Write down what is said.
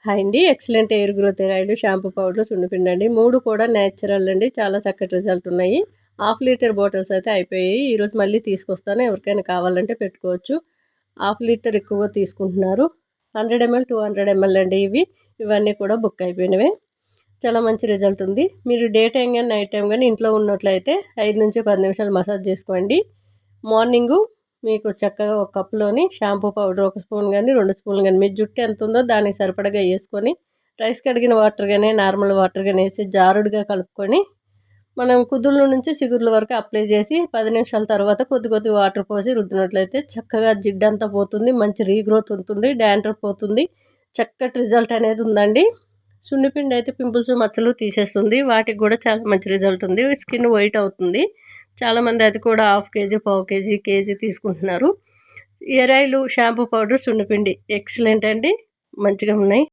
Hi అండి. Excellent hair growth oil, shampoo powder, సున్నిపిండి అండి. 3 కూడా నేచురల్ అండి. చాలా చక్కటి రిజల్ట్ ఉన్నాయి. హాఫ్ లీటర్ బాటిల్స్ అయితే అయిపోయాయి. ఈరోజు మళ్ళీ తీసుకొస్తాను. ఎవరికైనా కావాలంటే పెట్టుకోవచ్చు. హాఫ్ లీటర్ ఎక్కువ తీసుకుంటున్నారు. 100 ml 200 ml అండి ఇవన్నీ కూడా బుక్ అయిపోయినవే. చాలా మంచి రిజల్ట్ ఉంది. మీరు డే టైం కానీ నైట్ టైం కానీ ఇంట్లో ఉన్నట్లయితే 5 నుంచి 10 నిమిషాలు మసాజ్ చేసుకోండి. మార్నింగు మీకు చక్కగా ఒక కప్లోని షాంపూ పౌడర్ 1 స్పూన్ కానీ 2 స్పూన్లు కానీ మీ జుట్టు ఎంత ఉందో దానికి సరిపడగా వేసుకొని రైస్ కడిగిన వాటర్ కానీ నార్మల్ వాటర్ కానీ వేసి జారుడుగా కలుపుకొని మనం కుదుళ్ళ నుంచి చిగుర్ల వరకు అప్లై చేసి 10 నిమిషాల తర్వాత కొద్ది వాటర్ పోసి రుద్దినట్లయితే చక్కగా జిడ్డంతా పోతుంది. మంచి రీగ్రోత్ ఉంటుంది. డాండ్రఫ్ పోతుంది. చక్కటి రిజల్ట్ అనేది ఉందండి. సున్నిపిండి అయితే పింపుల్స్ మచ్చలు తీసేస్తుంది. వాటికి కూడా చాలా మంచి రిజల్ట్ ఉంది. స్కిన్ వైట్ అవుతుంది. చాలామంది అది కూడా హాఫ్ కేజీ, పావు కేజీ, కేజీ తీసుకుంటున్నారు. ఎయిర్ ఆయిల్, షాంపూ పౌడర్, సున్నిపిండి ఎక్సలెంట్ అండి. మంచిగా ఉన్నాయి.